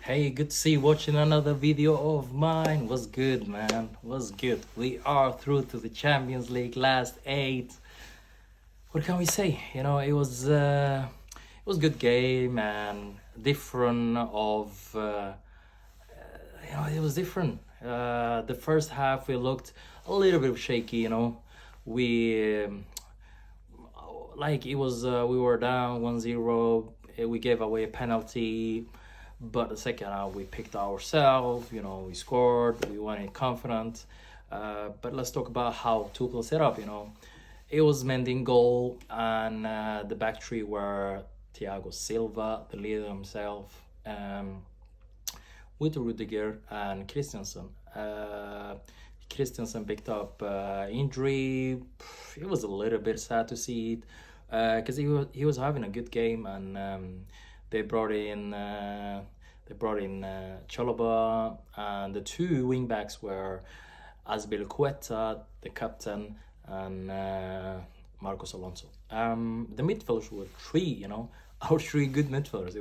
Hey, good to see you watching another video of mine. Was good, man. Was good. We are through to the Champions League last eight. What can we say? It was a good game and different of it was different. The first half we looked a little bit shaky. We like it was we were down 1-0. We gave away a penalty, but the second half we picked ourselves. We scored, we went in confident. But let's talk about how Tuchel set up. It was Mendy goal, and the back three were Thiago Silva, the leader himself, with Rudiger and Christensen. Christensen picked up injury. It was a little bit sad to see it because he was having a good game, and they brought in Chalobah, and the two wingbacks were Azpilicueta, the captain, and Marcos Alonso. The midfielders were three, our three good midfielders.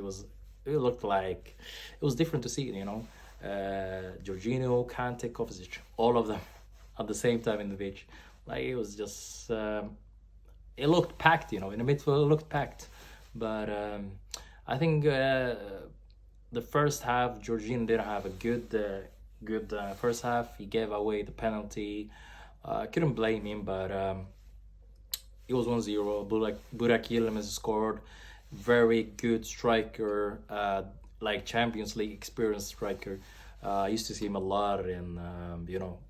It looked like it was different to see. Jorginho, Kante, Kovacic, all of them at the same time in the pitch. Like it was just, it looked packed. In the midfield, it looked packed. But I think the first half, Jorginho didn't have a good first half. He gave away the penalty. Couldn't blame him, but it was 1-0. Burak Yilmaz scored. Very good striker, like Champions League experienced striker. I used to see him a lot in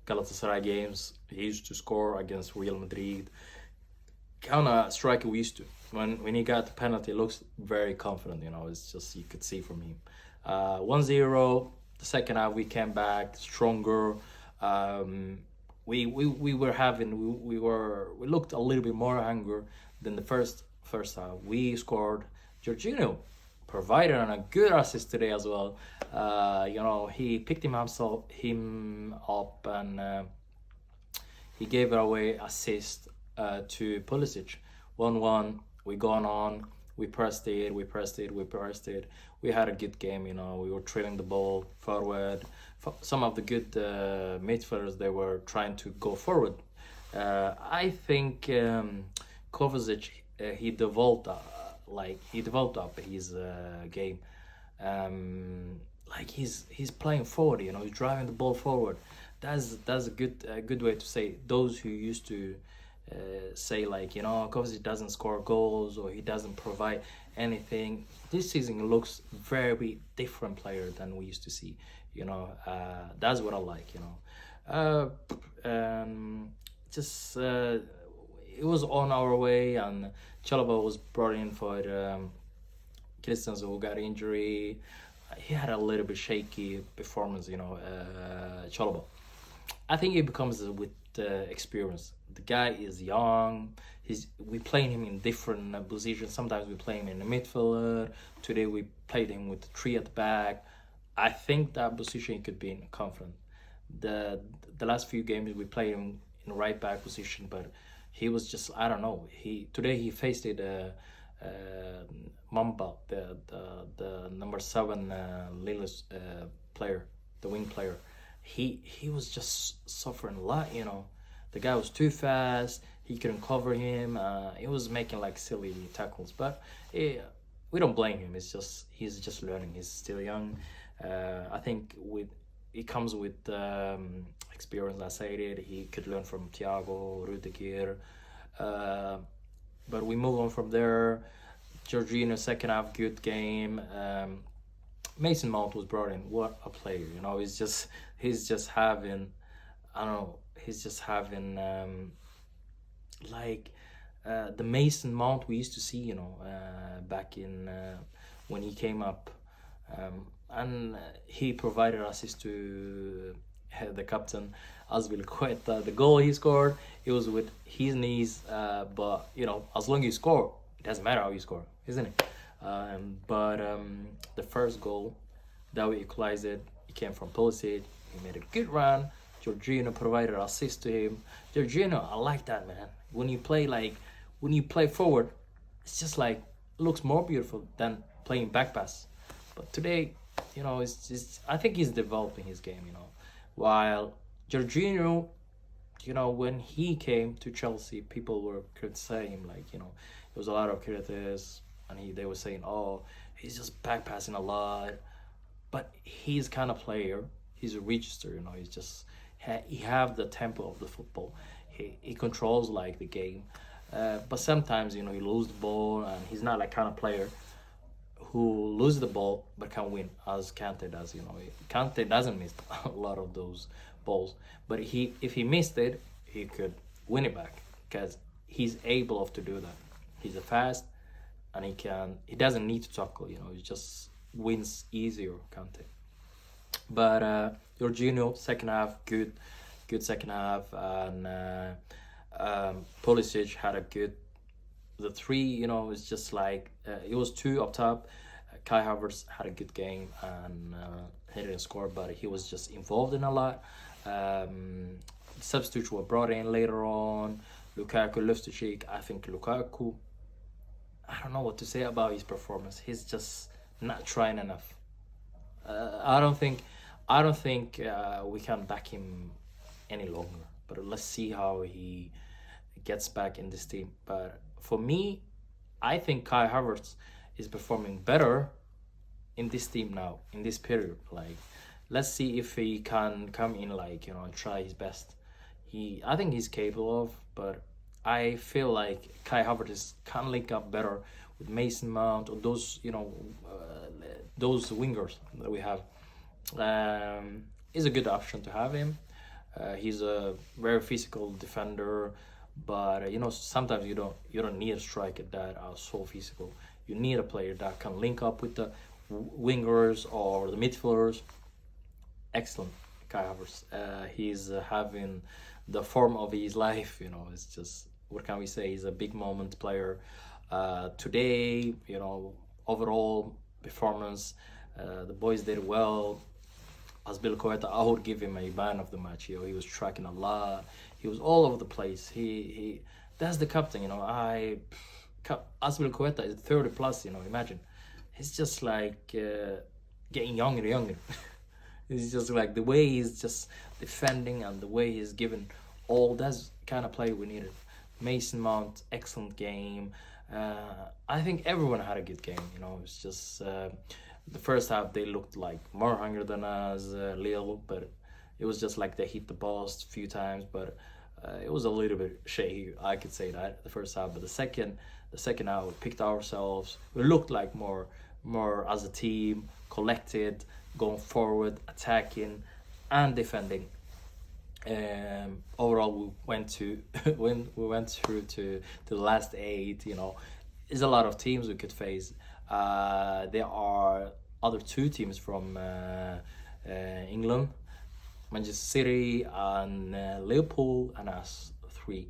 Galatasaray games. He used to score against Real Madrid. Kind of striker we used to. When he got the penalty, looks very confident. It's just you could see from him. 1-0. The second half we came back stronger. We looked a little bit more hungry than the first half. We scored. Jorginho provided on a good assist today as well. He picked him up, and he gave away assist to Pulisic. 1-1. We gone on. We pressed it. We had a good game. We were trailing the ball forward. Some of the good midfielders, they were trying to go forward. I think Kovacic, he developed up his game. Like he's playing forward. He's driving the ball forward. That's a good way to say. Those who used to say Kovacic doesn't score goals or he doesn't provide anything. This season looks very different player than we used to see. That's what I like. Just it was on our way, and Chalobah was brought in for Christensen, who got injury. He had a little bit shaky performance. Chalobah. I think it becomes with experience. The guy is young. We playing him in different positions. Sometimes we play him in the midfielder. Today we played him with three at the back. I think that position he could be in confident. The last few games we played him in the right back position, but he was just, I don't know. Today he faced it Mamba, the number 7 Lile player, the wing player. He was just suffering a lot. The guy was too fast. He couldn't cover him. He was making like silly tackles, but we don't blame him. He's just learning. He's still young. I think it comes with experience. I said it. He could learn from Thiago, Rudiger. But we move on from there. Jorginho, second half, good game. Mason Mount was brought in. What a player! He's just having, I don't know. He's just having the Mason Mount we used to see. Back in when he came up. And he provided assist to the captain, Azpilicueta. The goal he scored, it was with his knees, but as long as you score, it doesn't matter how you score, isn't it? But the first goal that we equalized it came from Pulisic. He made a good run. Jorginho provided assist to him. Jorginho, I like that, man. When you play forward, it's just like looks more beautiful than playing back pass. But today, I think he's developing his game. While Jorginho, when he came to Chelsea, people were criticizing him, like, there was a lot of critics, and they were saying, oh, he's just back passing a lot. But he's kind of player. He's a register, He's just he have the tempo of the football. He controls like the game. But sometimes he lose the ball, and he's not like kind of player who lose the ball but can win as Kante does. Kante doesn't miss a lot of those balls, but if he missed it, he could win it back because he's able to do that. He's a fast, and he doesn't need to tackle. He just wins easier, Kante. But Jorginho, second half, good second half, and Pulisic had a good. The three, it's just like it was two up top. Kai Havertz had a good game, and he didn't score, but he was just involved in a lot. Substitutes were brought in later on. Lukaku, Loftus-Cheek. I think Lukaku, I don't know what to say about his performance. He's just not trying enough. I don't think we can back him any longer. But let's see how he gets back in this team. But for me, I think Kai Havertz is performing better in this team now, in this period. Like, let's see if he can come in, like, and try his best. I think he's capable of, but I feel like Kai Havertz can link up better with Mason Mount or those, those wingers that we have. Is a good option to have him. He's a very physical defender, but sometimes you don't need a striker that are so physical. You need a player that can link up with the wingers or the midfielders. Excellent, Kai Havertz. He's having the form of his life. It's just, what can we say? He's a big moment player. Today, overall performance, the boys did well. Azpilicueta, I would give him a man of the match. He was tracking a lot. He was all over the place. He that's the captain. Azpilicueta is 30 plus. Imagine, he's just like getting younger and younger. It's just like the way he's just defending and the way he's giving all that's kind of play we needed. Mason Mount, excellent game. I think everyone had a good game. It's just the first half they looked like more hungry than us, Lile, but it was just like they hit the post a few times, but it was a little bit shaky. I could say that the first half, but the second half we picked ourselves. We looked like more as a team, collected, going forward, attacking, and defending. Overall, we went through to the last 8. There's a lot of teams we could face. There are other 2 teams from England, Manchester City and Liverpool, and us three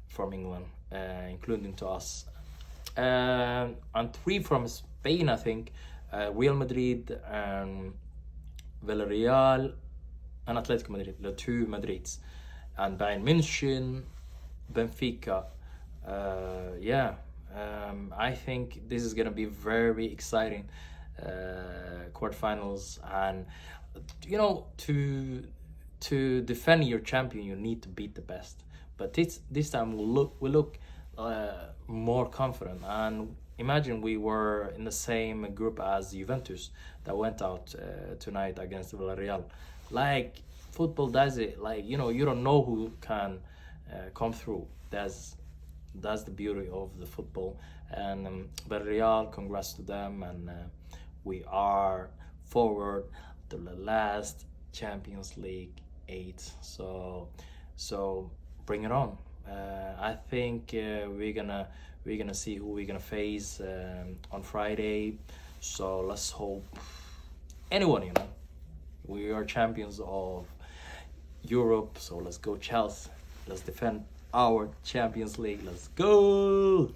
from England, including to us, and 3 from Spain. I think Real Madrid and Villarreal and Atletico Madrid, the 2 Madrids, and Bayern München, Benfica. I think this is gonna be very exciting quarterfinals, and to defend your champion you need to beat the best. But this time we look more confident, and imagine we were in the same group as Juventus that went out tonight against Villarreal. Like, football does it. Like, you don't know who can come through. That's the beauty of the football. And Villarreal, congrats to them, and we are forward to the last Champions League 8. So bring it on. I think we're gonna see who we're gonna face on Friday. So let's hope anyone. We are champions of Europe. So let's go Chelsea. Let's defend our Champions League. Let's go.